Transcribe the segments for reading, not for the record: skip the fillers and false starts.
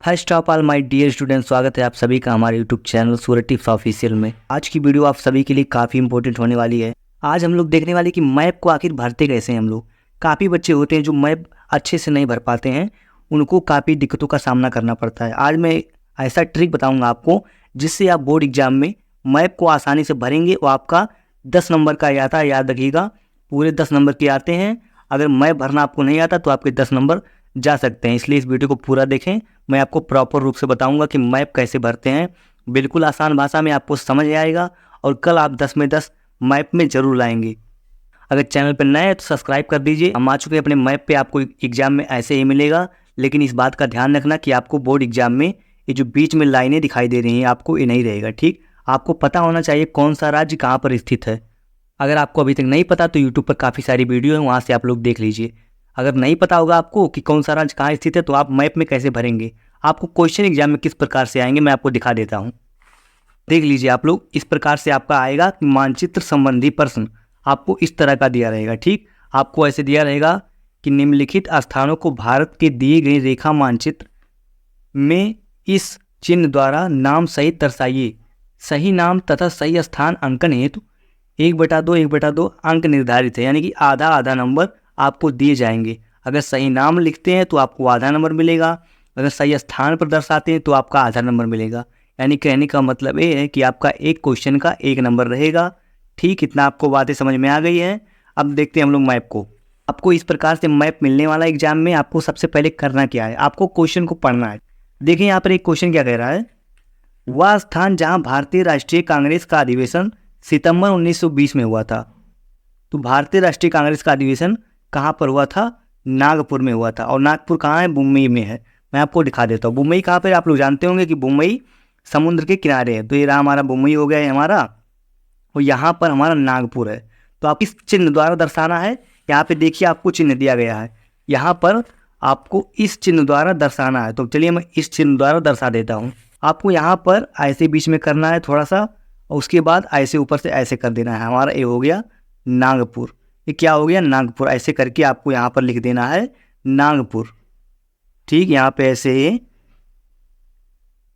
First of all my dear student, स्वागत है आप सभी का हमारे YouTube channel Surat tips official में। आज की वीडियो आप सभी के लिए काफ़ी इंपॉर्टेंट होने वाली है। आज हम लोग देखने वाले कि मैप को आखिर भरते कैसे हैं हम लोग। काफ़ी बच्चे होते हैं जो मैप अच्छे से नहीं भर पाते हैं, उनको काफ़ी दिक्कतों का सामना करना पड़ता है। आज मैं ऐसा ट्रिक बताऊँगा आपको जिससे आप बोर्ड एग्जाम में मैप को आसानी से भरेंगे और आपका 10 नंबर का आता है। याद रखिएगा, पूरे 10 नंबर के आते हैं। अगर मैप भरना आपको नहीं आता तो आपके 10 नंबर जा सकते हैं, इसलिए इस वीडियो को पूरा देखें। मैं आपको प्रॉपर रूप से बताऊंगा कि मैप कैसे भरते हैं। बिल्कुल आसान भाषा में आपको समझ आएगा और कल आप 10 में 10 मैप में ज़रूर लाएंगे। अगर चैनल पर नए हैं तो सब्सक्राइब कर दीजिए। हम आ चुके हैं अपने मैप पे, आपको एग्जाम में ऐसे ही मिलेगा, लेकिन इस बात का ध्यान रखना कि आपको बोर्ड एग्जाम में ये जो बीच में लाइनें दिखाई दे रही हैं आपको ये नहीं रहेगा। ठीक, आपको पता होना चाहिए कौन सा राज्य कहाँ पर स्थित है। अगर आपको अभी तक नहीं पता तो यूट्यूब पर काफ़ी सारी वीडियो है, वहाँ से आप लोग देख लीजिए। अगर नहीं पता होगा आपको कि कौन सा राज्य कहाँ स्थित है तो आप मैप में कैसे भरेंगे, आपको क्वेश्चन एग्जाम में किस प्रकार से आएंगे मैं आपको दिखा देता हूँ। देख लीजिए आप लोग, इस प्रकार से आपका आएगा मानचित्र संबंधी प्रश्न। आपको इस तरह का दिया रहेगा। ठीक, आपको ऐसे दिया रहेगा कि निम्नलिखित स्थानों को भारत के दिए गए रेखा मानचित्र में इस चिन्ह द्वारा नाम सहित दर्शाइए। सही नाम तथा सही स्थान अंकन हेतु 1/2 1/2 अंक निर्धारित है, यानी कि आधा आधा नंबर आपको दिए जाएंगे। अगर सही नाम लिखते हैं तो आपको आधा नंबर मिलेगा, अगर सही स्थान पर दर्शाते हैं तो आपका आधा नंबर मिलेगा। यानी कहने का मतलब ये है कि आपका एक क्वेश्चन का 1 नंबर रहेगा। ठीक, इतना आपको बातें समझ में आ गई है। अब देखते हैं हम लोग मैप को। आपको इस प्रकार से मैप मिलने वाला एग्जाम में आपको सबसे पहले करना क्या है, आपको क्वेश्चन को पढ़ना है। देखिए यहाँ पर एक क्वेश्चन क्या कह रहा है, वह स्थान जहाँ भारतीय राष्ट्रीय कांग्रेस का अधिवेशन सितंबर 1920 में हुआ था। तो भारतीय राष्ट्रीय कांग्रेस का अधिवेशन कहाँ पर हुआ था? नागपुर में हुआ था। और नागपुर कहाँ है? मुंबई में है। मैं आपको दिखा देता हूँ मुंबई कहाँ पर। आप लोग जानते होंगे कि मुंबई समुद्र के किनारे है। तो ये रहा हमारा मुंबई हो गया है हमारा, और यहाँ पर हमारा नागपुर है। तो आप इस चिन्ह द्वारा दर्शाना है। यहाँ पे देखिए आपको चिन्ह दिया गया है, यहाँ पर आपको इस चिन्ह द्वारा दर्शाना है। तो चलिए मैं इस चिन्ह द्वारा दर्शा देता हूँ। आपको यहाँ पर ऐसे बीच में करना है थोड़ा सा, और उसके बाद ऐसे ऊपर से ऐसे कर देना है। हमारा ये हो गया नागपुर। ये क्या हो गया? नागपुर। ऐसे करके आपको यहाँ पर लिख देना है नागपुर। ठीक, यहाँ पे ऐसे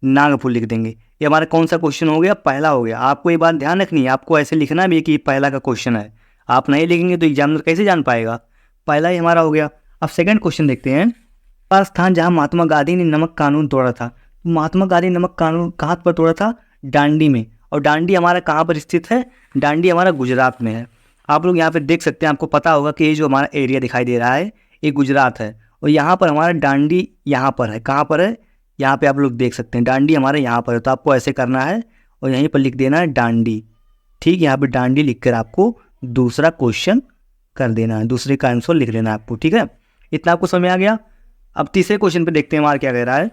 नागपुर लिख देंगे। ये हमारा कौन सा क्वेश्चन हो गया? पहला हो गया। आपको ये बात ध्यान रखनी है, आपको ऐसे लिखना भी है कि ये पहला का क्वेश्चन है। आप नहीं लिखेंगे तो एग्जामिनर कैसे जान पाएगा? पहला ही हमारा हो गया। अब सेकंड क्वेश्चन देखते हैं। वह स्थान जहाँ महात्मा गांधी ने नमक कानून तोड़ा था। तो महात्मा गांधी ने नमक कानून कहाँ पर तोड़ा था? दांडी में। और दांडी हमारा कहाँ पर स्थित है? दांडी हमारा गुजरात में है। आप लोग यहाँ पे देख सकते हैं, आपको पता होगा कि ये जो हमारा एरिया दिखाई दे रहा है ये गुजरात है, और यहाँ पर हमारा दांडी यहाँ पर है। कहाँ पर है? यहाँ पे आप लोग देख सकते हैं दांडी हमारे यहाँ पर है। तो आपको ऐसे करना है और यहीं पर लिख देना है दांडी। ठीक, यहाँ पे दांडी लिखकर आपको दूसरा क्वेश्चन कर देना है, दूसरे का आंसर लिख देना है आपको। ठीक है, इतना आपको समझ में आ गया। अब तीसरे क्वेश्चन पे देखते हैं हमारा क्या कह रहा है।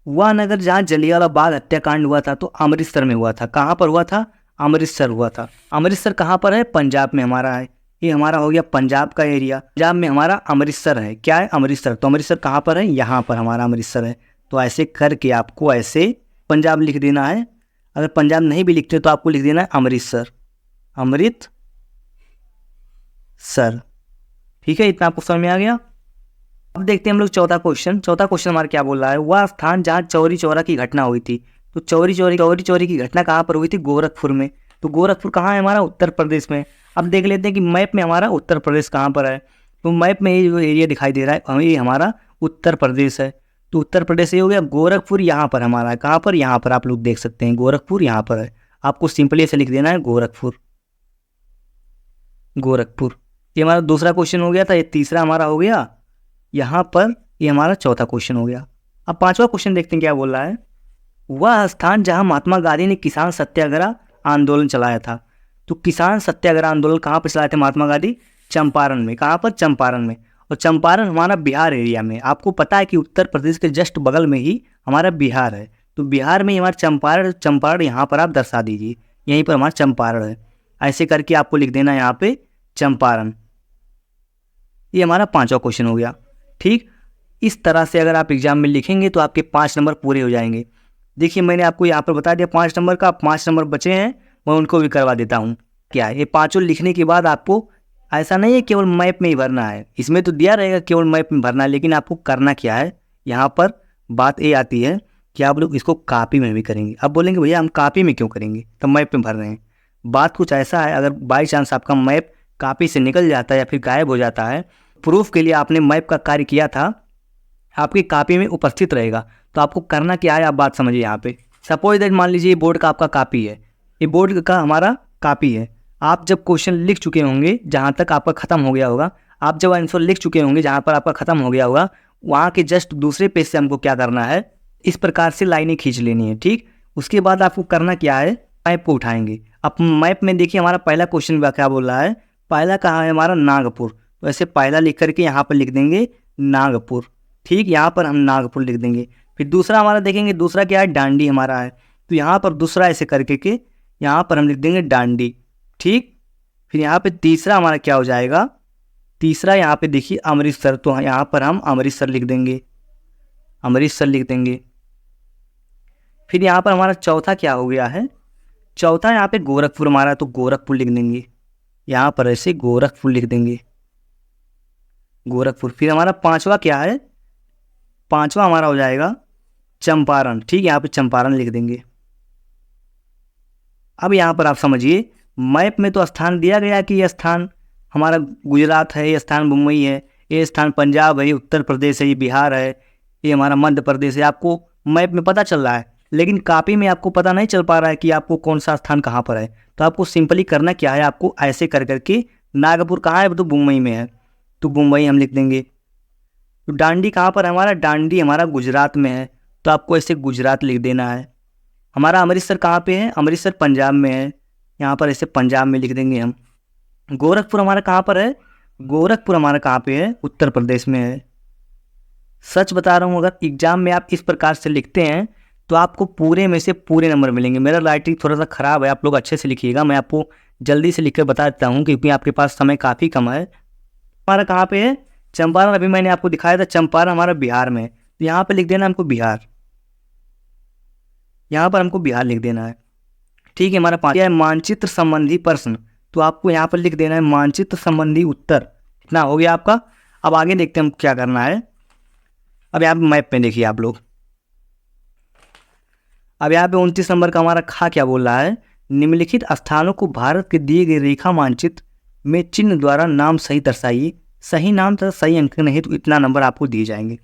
वह नगर जहाँ जलियांवाला बाग हत्याकांड हुआ था तो अमृतसर में हुआ था। कहाँ पर हुआ था? अमृतसर हुआ था। अमृतसर कहाँ पर है? पंजाब में हमारा है। ये हमारा हो गया पंजाब का एरिया। पंजाब में हमारा अमृतसर है। क्या है? अमृतसर। तो अमृतसर कहाँ पर है? यहाँ पर हमारा अमृतसर है। तो ऐसे करके आपको ऐसे पंजाब लिख देना है। अगर पंजाब नहीं भी लिखते तो आपको लिख देना है अमृतसर, अमृतसर। ठीक है, इतना आपको समझ में आ गया। अब देखते हैं हम लोग चौथा क्वेश्चन। चौथा क्वेश्चन हमारा क्या बोल रहा है, वह स्थान जहाँ चौरी चौरा की घटना हुई थी। तो चौरी चौरी की घटना कहाँ पर हुई थी? गोरखपुर में। तो गोरखपुर कहाँ है? हमारा उत्तर प्रदेश में। अब देख लेते हैं कि मैप में हमारा उत्तर प्रदेश कहाँ पर है। तो मैप में ये जो एरिया दिखाई दे रहा है ये हमारा उत्तर प्रदेश है। तो उत्तर प्रदेश ये हो गया। गोरखपुर यहाँ पर हमारा है। कहाँ पर? यहाँ पर। आप लोग देख सकते हैं गोरखपुर यहाँ पर है। आपको सिंपली ऐसे लिख देना है गोरखपुर, गोरखपुर। ये हमारा दूसरा क्वेश्चन हो गया था। ये तीसरा हमारा हो गया यहाँ पर। ये हमारा चौथा क्वेश्चन हो गया। अब पांचवा क्वेश्चन देखते हैं क्या बोल रहा है। वह स्थान जहाँ महात्मा गांधी ने किसान सत्याग्रह आंदोलन चलाया था। तो किसान सत्याग्रह आंदोलन कहाँ पर चलाए थे महात्मा गांधी? चंपारण में। कहाँ पर? चंपारण में। और चंपारण हमारा बिहार एरिया में। आपको पता है कि उत्तर प्रदेश के जस्ट बगल में ही हमारा बिहार है। तो बिहार में हमारा चंपारण यहाँ पर आप दर्शा दीजिए। यहीं पर हमारा चंपारण है। ऐसे करके आपको लिख देना है यहाँ पे चंपारण। ये हमारा पांचवा क्वेश्चन हो गया। ठीक, इस तरह से अगर आप एग्जाम में लिखेंगे तो आपके 5 नंबर पूरे हो जाएंगे। देखिए मैंने आपको यहाँ पर बता दिया 5 नंबर का। 5 नंबर बचे हैं, मैं उनको भी करवा देता हूँ। क्या है? ये पाँचों लिखने के बाद आपको ऐसा नहीं है केवल मैप में ही भरना है, इसमें तो दिया रहेगा केवल मैप में भरना है, लेकिन आपको करना क्या है, यहाँ पर बात ये आती है कि आप लोग इसको कॉपी में भी करेंगे। अब बोलेंगे भैया हम कॉपी में क्यों करेंगे, तो मैप में भर रहे हैं। बात कुछ ऐसा है, अगर बाई चांस आपका मैप कॉपी से निकल जाता है या फिर गायब हो जाता है, प्रूफ के लिए आपने मैप का कार्य किया था, आपकी कॉपी में उपस्थित रहेगा। तो आपको करना क्या है, आप बात समझिए यहाँ पे। सपोज दैट मान लीजिए ये बोर्ड का आपका कॉपी है, ये बोर्ड का हमारा कॉपी है। आप जब क्वेश्चन लिख चुके होंगे जहाँ तक आपका ख़त्म हो गया होगा, आप जब आंसर लिख चुके होंगे जहाँ पर आपका ख़त्म हो गया होगा, वहाँ के जस्ट दूसरे पेज से हमको क्या करना है, इस प्रकार से लाइनें खींच लेनी है, ठीक। उसके बाद आपको करना क्या है, मैप को उठाएंगे। अब मैप में देखिए हमारा पहला क्वेश्चन क्या बोल रहा है, पहला कहाँ है हमारा, नागपुर। तो ऐसे पहला लिख करके यहाँ पर लिख देंगे नागपुर, ठीक। यहाँ पर हम नागपुर लिख देंगे। फिर दूसरा हमारा देखेंगे, दूसरा क्या है, डांडी हमारा है। तो यहाँ पर दूसरा ऐसे करके के यहाँ पर हम लिख देंगे डांडी, ठीक। फिर यहाँ पे तीसरा हमारा क्या हो जाएगा, तीसरा यहाँ पे देखिए अमृतसर। तो यहाँ पर हम अमृतसर लिख देंगे, अमृतसर लिख देंगे। फिर यहाँ पर हमारा चौथा क्या हो गया है, चौथा यहाँ पे गोरखपुर हमारा, तो गोरखपुर लिख देंगे। यहाँ पर ऐसे गोरखपुर लिख देंगे, गोरखपुर। फिर हमारा पांचवा क्या है, पांचवा हमारा हो जाएगा चंपारण, ठीक। यहाँ पे चंपारण लिख देंगे। अब यहाँ पर आप समझिए, मैप में तो स्थान दिया गया कि ये स्थान हमारा गुजरात है, ये स्थान मुंबई है, ये स्थान पंजाब है, ये उत्तर प्रदेश है, ये बिहार है, ये हमारा मध्य प्रदेश है। आपको मैप में पता चल रहा है, लेकिन कॉपी में आपको पता नहीं चल पा रहा है कि आपको कौन सा स्थान कहाँ पर है। तो आपको सिंपली करना क्या है, आपको ऐसे कर करके, नागपुर कहाँ है, तो मुंबई में है, तो मुंबई हम लिख देंगे। तो डांडी कहाँ पर है हमारा, डांडी हमारा गुजरात में है, तो आपको ऐसे गुजरात लिख देना है। हमारा अमृतसर कहाँ पे है, अमृतसर पंजाब में है, यहाँ पर ऐसे पंजाब में लिख देंगे हम। गोरखपुर हमारा कहाँ पर है, गोरखपुर हमारा कहाँ पे है, उत्तर प्रदेश में है। सच बता रहा हूँ, अगर एग्जाम में आप इस प्रकार से लिखते हैं तो आपको पूरे में से पूरे नंबर मिलेंगे। मेरा राइटिंग थोड़ा सा ख़राब है, आप लोग अच्छे से लिखिएगा। मैं आपको जल्दी से लिख कर बता देता हूँ क्योंकि आपके पास समय काफ़ी कम है। हमारा कहाँ पे है, चंपारण। अभी मैंने आपको दिखाया था चंपारण हमारा बिहार में है, तो यहाँ पर लिख देना हमको बिहार, यहाँ पर हमको बिहार लिख देना है, ठीक है। हमारा पाँचवा है मानचित्र संबंधी प्रश्न, तो आपको यहाँ पर लिख देना है मानचित्र संबंधी उत्तर। इतना हो गया आपका। अब आगे देखते हैं हम क्या करना है। अब यहाँ पे मैप में देखिए आप लोग, अब यहाँ पे 29 नंबर का हमारा खा क्या बोल रहा है, निम्नलिखित स्थानों को भारत के दिए गए रेखा मानचित्र में चिन्ह द्वारा नाम सही दर्शाइए। सही नाम तथा सही अंक नहीं तो इतना नंबर आपको दिए जाएंगे।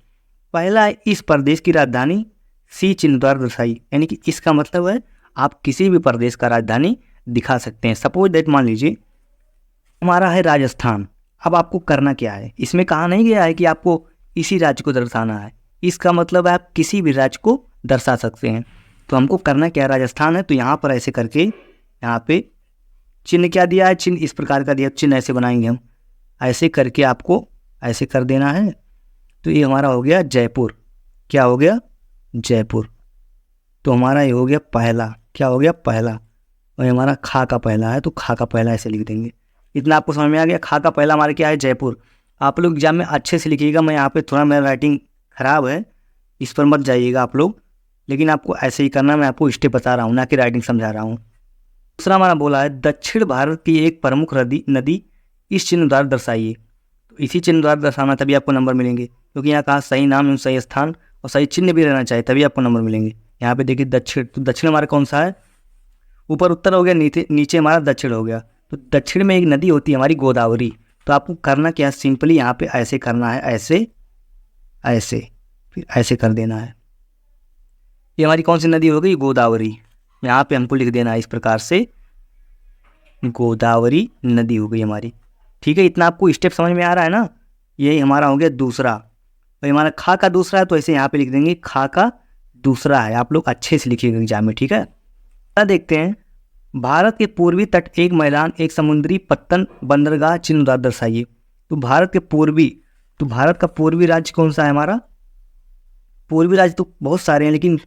पहला है इस प्रदेश की राजधानी सी चिन्ह द्वारा दर्शाई, यानी कि इसका मतलब है आप किसी भी प्रदेश का राजधानी दिखा सकते हैं। सपोज दैट मान लीजिए हमारा है राजस्थान। अब आपको करना क्या है, इसमें कहा नहीं गया है कि आपको इसी राज्य को दर्शाना है, इसका मतलब है आप किसी भी राज्य को दर्शा सकते हैं। तो हमको करना क्या है, राजस्थान है तो यहाँ पर ऐसे करके यहाँ पे चिन्ह क्या दिया है, चिन्ह इस प्रकार का दिया, चिन्ह ऐसे बनाएंगे हम, ऐसे करके आपको ऐसे कर देना है। तो ये हमारा हो गया जयपुर, क्या हो गया, जयपुर। तो हमारा ये हो गया पहला, क्या हो गया, पहला। और हमारा खा का पहला है तो खा का पहला ऐसे लिख देंगे। इतना आपको समझ में आ गया। खा का पहला हमारा क्या है, जयपुर। आप लोग एग्जाम में अच्छे से लिखिएगा। मैं यहाँ पे थोड़ा मेरा राइटिंग ख़राब है, इस पर मत जाइएगा आप लोग, लेकिन आपको ऐसे ही करना। मैं आपको स्टेप बता रहा हूँ, ना कि राइटिंग समझा रहा हूँ। दूसरा हमारा बोला है दक्षिण भारत की एक प्रमुख नदी इस चिन्ह द्वारा दर्शाइए। तो इसी चिन्ह द्वारा दर्शाना, तभी आपको नंबर मिलेंगे, क्योंकि यहाँ कहा सही नाम एवं सही स्थान और सही चिन्ह भी रहना चाहिए, तभी आपको नंबर मिलेंगे। यहाँ पे देखिए दक्षिण, तो दक्षिण हमारा कौन सा है, ऊपर उत्तर हो गया, नीचे हमारा दक्षिण हो गया। तो दक्षिण में एक नदी होती है हमारी गोदावरी। तो आपको करना क्या है, सिंपली यहाँ पे ऐसे करना है, ऐसे ऐसे, फिर ऐसे कर देना है। ये हमारी कौन सी नदी हो गई, गोदावरी। यहाँ पे हमको लिख देना है इस प्रकार से, गोदावरी नदी हो गई हमारी, ठीक है। इतना आपको स्टेप समझ में आ रहा है ना। ये हमारा हो गया दूसरा, और हमारा खा का दूसरा है तो ऐसे यहाँ पे लिख देंगे खा का दूसरा है। आप लोग अच्छे से लिखिएगा एग्जाम में, ठीक है। देखते हैं भारत के पूर्वी तट एक मैदान एक समुद्री पत्तन बंदरगाह चिन्ह द्वारा दर्शाइए। तो भारत के पूर्वी, तो भारत का पूर्वी राज्य कौन सा है हमारा, पूर्वी राज्य तो बहुत सारे हैं, लेकिन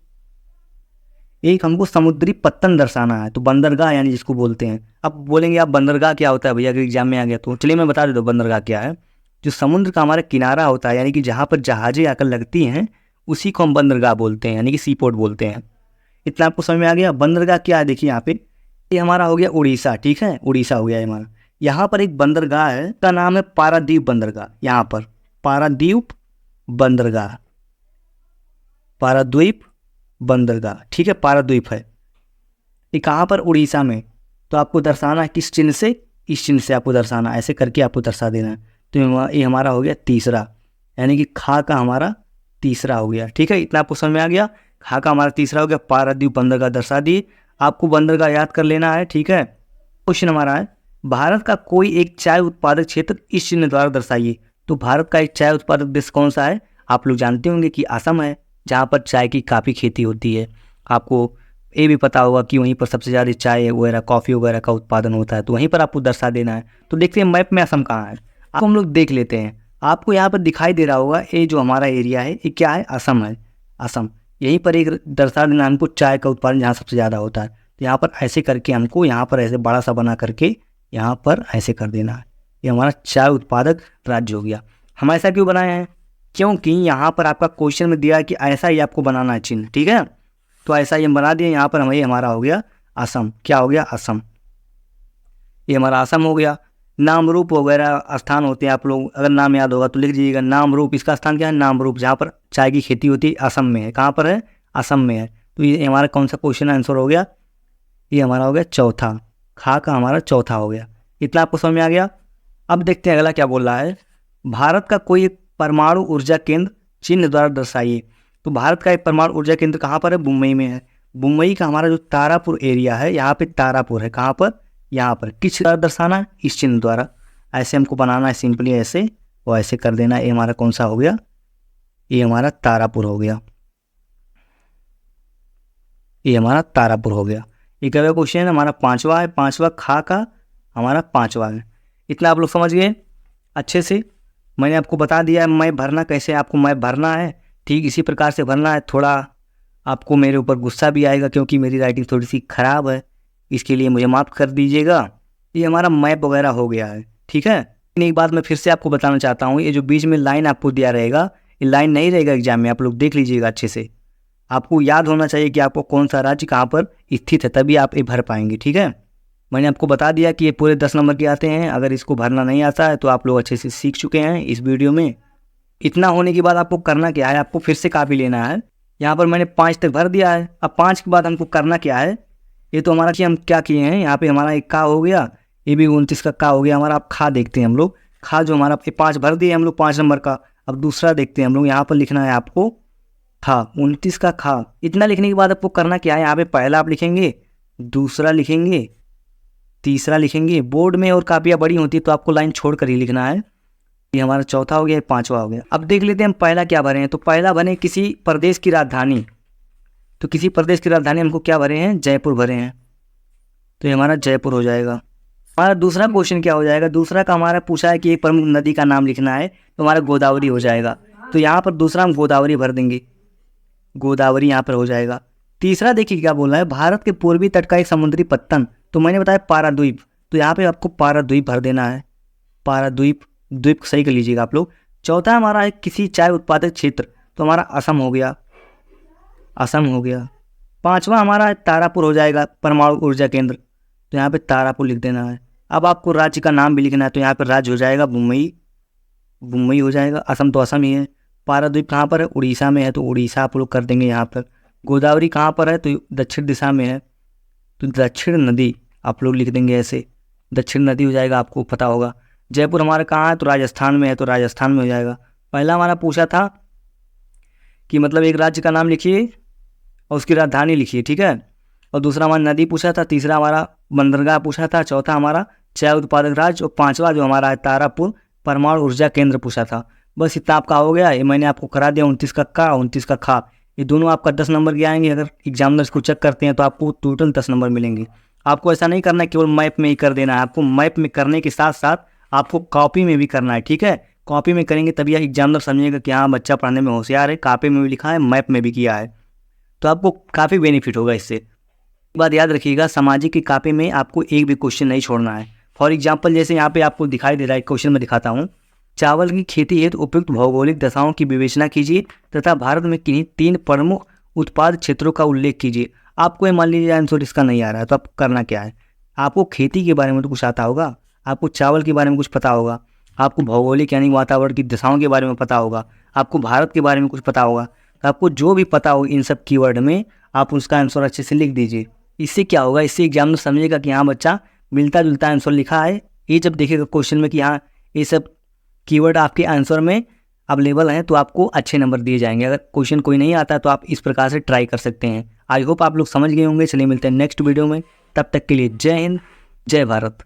एक हमको समुद्री पत्तन दर्शाना है, तो बंदरगाह यानी जिसको बोलते हैं। अब बोलेंगे आप बंदरगाह क्या होता है भैया, अगर एग्जाम में आ गया तो चलिए मैं बता देता हूँ बंदरगाह क्या है। जो समुद्र का हमारा किनारा होता है, यानी कि जहाँ पर जहाजें आकर लगती हैं, उसी को हम बंदरगाह बोलते हैं, यानी कि सी पोर्ट बोलते हैं। इतना आपको समझ में आ गया। बंदरगाह क्या है, देखिए यहाँ पे, ये हमारा हो गया उड़ीसा, ठीक है, उड़ीसा हो गया हमारा। यहाँ पर एक बंदरगाह है, का नाम है पारादीप बंदरगाह। यहाँ पर पारादीप बंदरगाह, पाराद्वीप बंदरगाह, ठीक है, पाराद्वीप है। ये कहाँ पर? उड़ीसा में। तो आपको दर्शाना है किस चिन्ह से? इस चिन्ह से आपको दर्शाना, ऐसे करके आपको दर्शा देना है। तो ये हमारा हो गया तीसरा, यानी कि खा का हमारा तीसरा हो गया, ठीक है। इतना आपको समझ में आ गया, खा का हमारा तीसरा हो गया, पाराद्वीप बंदरगाह दर्शा दिए। आपको बंदरगाह याद कर लेना है, ठीक है। क्वेश्चन हमारा है, भारत का कोई एक चाय उत्पादक क्षेत्र इस चिन्ह द्वारा दर्शाइए। तो भारत का एक चाय उत्पादक देश कौन सा है? आप लोग जानते होंगे कि असम है, जहाँ पर चाय की काफ़ी खेती होती है। आपको ये भी पता होगा कि वहीं पर सबसे ज़्यादा चाय वगैरह, कॉफ़ी वगैरह का उत्पादन होता है, तो वहीं पर आपको दर्शा देना है। तो देखते हैं मैप में असम कहाँ है, आपको हम लोग देख लेते हैं। आपको यहाँ पर दिखाई दे रहा होगा, ये जो हमारा एरिया है ये क्या है? असम है। असम, यहीं पर एक दर्शा देना हमको चाय का उत्पादन जहाँ सबसे ज़्यादा होता है। तो यहाँ पर ऐसे करके हमको यहाँ पर ऐसे बड़ा सा बना करके यहाँ पर ऐसे कर देना है। ये हमारा चाय उत्पादक राज्य हो गया। हम ऐसा क्यों बनाए हैं? क्योंकि यहाँ पर आपका क्वेश्चन में दिया है कि ऐसा ही आपको बनाना है चिन्ह, ठीक है। तो ऐसा ही हम बना दिए। यहाँ पर ये हमारा हो गया असम। क्या हो गया? असम। ये हमारा असम हो गया। नामरूप वगैरह स्थान होते हैं, आप लोग अगर नाम याद होगा तो लिख दीजिएगा। नामरूप, इसका स्थान क्या है? नामरूप, जहाँ पर चाय की खेती होती है असम में है। कहाँ पर है? असम में है। तो ये हमारा कौन सा क्वेश्चन आंसर हो गया? ये हमारा हो गया चौथा, खा का हमारा चौथा हो गया। इतना आपको समझ में आ गया। अब देखते हैं अगला क्या बोल रहा है। भारत का कोई एक परमाणु ऊर्जा केंद्र चिन्ह द्वारा दर्शाइए। तो भारत का एक परमाणु ऊर्जा केंद्र कहाँ पर है? मुंबई में है। मुंबई का हमारा जो तारापुर एरिया है, यहाँ पे तारापुर है। कहाँ पर? यहाँ पर। किस द्वारा दर्शाना है? इस चिन्ह द्वारा। ऐसे हमको बनाना है, सिंपली ऐसे और ऐसे कर देना। ये हमारा कौन सा हो गया? ये हमारा तारापुर हो गया। ये हमारा तारापुर हो गया। ये क्या क्वेश्चन है? हमारा पांचवा है, पांचवा खा का हमारा पांचवा है। इतना आप लोग समझ गए अच्छे से। मैंने आपको बता दिया है मैप भरना कैसे, आपको मैप भरना है, ठीक इसी प्रकार से भरना है। थोड़ा आपको मेरे ऊपर गुस्सा भी आएगा क्योंकि मेरी राइटिंग थोड़ी सी ख़राब है, इसके लिए मुझे माफ़ कर दीजिएगा। ये हमारा मैप वगैरह हो गया है, ठीक है। लेकिन एक बात मैं फिर से आपको बताना चाहता हूँ, ये जो बीच में लाइन आपको दिया रहेगा, ये लाइन नहीं रहेगा एग्जाम में, आप लोग देख लीजिएगा अच्छे से। आपको याद होना चाहिए कि आपको कौन सा राज्य कहाँ पर स्थित है, तभी आप ये भर पाएंगे, ठीक है। मैंने आपको बता दिया कि ये पूरे 10 नंबर के आते हैं। अगर इसको भरना नहीं आता है तो आप लोग अच्छे से सीख चुके हैं इस वीडियो में। इतना होने के बाद आपको करना क्या है? आपको फिर से कापी लेना है। यहाँ पर मैंने 5 तक भर दिया है। अब 5 के बाद हमको करना क्या है? ये तो हमारा कि हम क्या किए हैं, यहाँ पे हमारा एक का हो गया, ये भी 29 का हो गया हमारा। अब खा देखते हैं हम लोग। खा जो हमारा 5 भर दिए हम लोग 5 नंबर का। अब दूसरा देखते हैं हम लोग। यहाँ पर लिखना है आपको खा, 29 का खा। इतना लिखने के बाद आपको करना क्या है? यहाँ पे पहला आप लिखेंगे, दूसरा लिखेंगे, तीसरा लिखेंगे। बोर्ड में और कापियाँ बड़ी होती है तो आपको लाइन छोड़ कर ही लिखना है। ये हमारा चौथा हो गया, पांचवा हो गया। अब देख लेते हैं हम पहला क्या भरे हैं। तो पहला भरे किसी प्रदेश की राजधानी। तो किसी प्रदेश की राजधानी हमको क्या भरे हैं? जयपुर भरे हैं। तो ये हमारा जयपुर हो जाएगा। हमारा दूसरा क्वेश्चन क्या हो जाएगा? दूसरा का हमारा पूछा है कि एक प्रमुख नदी का नाम लिखना है, तो हमारा गोदावरी हो जाएगा। तो यहाँ पर दूसरा हम गोदावरी भर देंगे, गोदावरी यहाँ पर हो जाएगा। तीसरा देखिए क्या बोल रहा है, भारत के पूर्वी तट का एक समुद्री पत्तन। तो मैंने बताया पाराद्वीप, तो यहाँ पे आपको पाराद्वीप भर देना है। पाराद्वीप, द्वीप सही कर लीजिएगा आप लोग। चौथा हमारा है किसी चाय उत्पादक क्षेत्र, तो हमारा असम हो गया, असम हो गया। पांचवा हमारा तारापुर हो जाएगा, परमाणु ऊर्जा केंद्र, तो यहाँ पे तारापुर लिख देना है। अब आपको राज्य का नाम भी लिखना है, तो यहाँ पर राज्य हो जाएगा मुंबई, मुंबई हो जाएगा। असम तो असम ही है। पाराद्वीप कहाँ पर है? उड़ीसा में है, तो उड़ीसा आप लोग कर देंगे यहाँ पर। गोदावरी कहाँ पर है? तो दक्षिण दिशा में है, तो दक्षिण नदी आप लोग लिख देंगे ऐसे, दक्षिण नदी हो जाएगा, आपको पता होगा। जयपुर हमारा कहाँ है? तो राजस्थान में है, तो राजस्थान में हो जाएगा। पहला हमारा पूछा था कि मतलब एक राज्य का नाम लिखिए और उसकी राजधानी लिखिए, ठीक है। और दूसरा हमारा नदी पूछा था, तीसरा हमारा बंदरगाह पूछा था, चौथा हमारा चाय उत्पादक राज्य, और पांचवा जो हमारा है तारापुर परमाणु ऊर्जा केंद्र पूछा था। बस इतना आपका हो गया। ये मैंने आपको करा दिया 29 का का, 29 का खा। ये दोनों आपका 10 नंबर के आएंगे। अगर एग्जामिनर्स को चेक करते हैं तो आपको टोटल 10 नंबर मिलेंगे। आपको ऐसा नहीं करना है केवल मैप में ही कर देना है, आपको मैप में करने के साथ साथ आपको कॉपी में भी करना है, ठीक है। कॉपी में करेंगे तभी एग्जामिनर समझेगा कि हाँ बच्चा पढ़ने में होशियार है, कॉपी में भी लिखा है, मैप में भी किया है, तो आपको काफ़ी बेनिफिट होगा इससे। एक बात याद रखिएगा, सामाजिक की कॉपी में आपको एक भी क्वेश्चन नहीं छोड़ना है। फॉर एग्जाम्पल जैसे यहाँ पे आपको दिखाई दे रहा है, क्वेश्चन में दिखाता हूँ। चावल की खेती हेतु उपयुक्त भौगोलिक दशाओं की विवेचना कीजिए तथा भारत में किन्हीं 3 प्रमुख उत्पाद क्षेत्रों का उल्लेख कीजिए। आपको ये मान लीजिए आंसर इसका नहीं आ रहा है, तो आपको करना क्या है? आपको खेती के बारे में तो कुछ आता होगा, आपको चावल के बारे में कुछ पता होगा, आपको भौगोलिक यानी वातावरण की दिशाओं के बारे में पता होगा, आपको भारत के बारे में कुछ पता होगा। आपको जो भी पता हो इन सब कीवर्ड में आप उसका आंसर अच्छे से लिख दीजिए। इससे क्या होगा, इससे एग्जामिनर समझेगा कि हाँ बच्चा मिलता जुलता आंसर लिखा है। ये जब देखेगा क्वेश्चन में कि हाँ ये सब कीवर्ड आपके आंसर में अवेलेबल हैं तो आपको अच्छे नंबर दिए जाएंगे। अगर क्वेश्चन कोई नहीं आता तो आप इस प्रकार से ट्राई कर सकते हैं। आई होप आप लोग समझ गए होंगे। चलिए मिलते हैं नेक्स्ट वीडियो में, तब तक के लिए जय हिंद, जय भारत।